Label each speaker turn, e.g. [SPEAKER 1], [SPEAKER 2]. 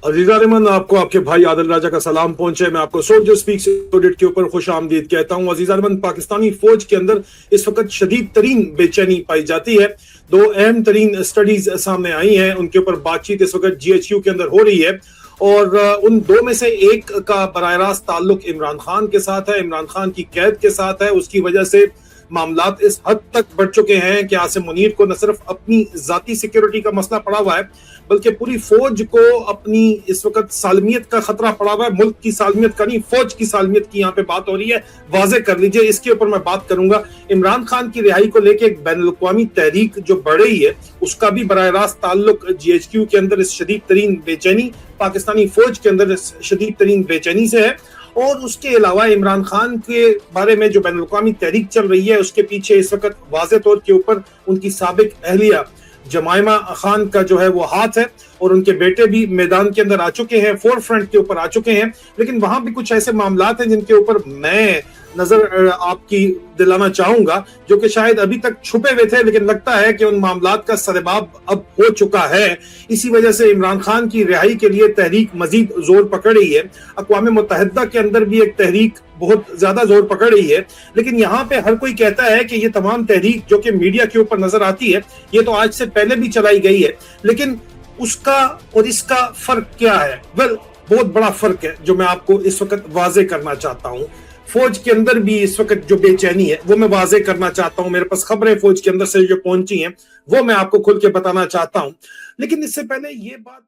[SPEAKER 1] अजीजा रमन, आपको आपके भाई आदिल राजा का सलाम पहुंचे। मैं आपको सोल्जर स्पीक्स ऑडिट के ऊपर खुश आमदीद कहता हूं। अजीजा रमन, पाकिस्तानी फौज के अंदर इस वक्त शदीद तरीन बेचैनी पाई जाती है। दो अहम तरीन स्टडीज सामने आई हैं, उनके ऊपर बातचीत इस वक्त GHQ के अंदर हो रही है और उन दो में से एक का बराह रास्त ताल्लुक इमरान खान के साथ है, इमरान खान की कैद के साथ है। उसकी वजह से मामलात इस हद तक बढ़ चुके हैं कि आसिम मुनीर को न सिर्फ अपनी जाती सिक्योरिटी का मसला पड़ा हुआ है, बल्कि पूरी फौज को अपनी इस वक्त सालमियत का खतरा पड़ा हुआ है। मुल्क की सालमियत का नहीं, फौज की सालमियत की यहाँ पे बात हो रही है। वाज़ेह कर लीजिए, इसके ऊपर मैं बात करूंगा। इमरान खान की रिहाई को लेकर एक बैनुल अक़वामी तहरीक जो बढ़ रही है, उसका भी बराह रास्त ताल्लुक GHQ के अंदर इस शदीद तरीन बेचैनी, पाकिस्तानी फौज के अंदर इस शदीद तरीन बेचैनी से है। और उसके अलावा इमरान खान के बारे में जो बैनुल अक़वामी तहरीक चल रही है, उसके पीछे इस वक्त वाज़ेह तौर के ऊपर उनकी साबिक अहलिया जमाइमा खान का जो है वो हाथ है और उनके बेटे भी मैदान के अंदर आ चुके हैं, फोर फ्रंट के ऊपर आ चुके हैं। लेकिन वहां भी कुछ ऐसे मामलात हैं जिनके ऊपर मैं नजर आपकी दिलाना चाहूंगा, जो कि शायद अभी तक छुपे हुए थे, लेकिन लगता है कि उन मामलात का सरेबाब अब हो चुका है। इसी वजह से इमरान खान की रिहाई के लिए तहरीक मजीद जोर पकड़ रही है। अक़वाम मुत्तहिदा के अंदर भी एक तहरीक बहुत ज्यादा जोर पकड़ रही है। लेकिन यहाँ पे हर कोई कहता है कि ये तमाम तहरीक जो कि मीडिया के ऊपर नजर आती है, ये तो आज से पहले भी चलाई गई है, लेकिन उसका और इसका फर्क क्या है? वेल, बहुत बड़ा फर्क है जो मैं आपको इस वक्त वाज़ेह करना चाहता हूँ। फौज के अंदर भी इस वक्त जो बेचैनी है वो मैं वाज़ेह करना चाहता हूँ। मेरे पास खबरें फौज के अंदर से जो पहुंची हैं वो मैं आपको खुल के बताना चाहता हूँ। लेकिन इससे पहले ये बात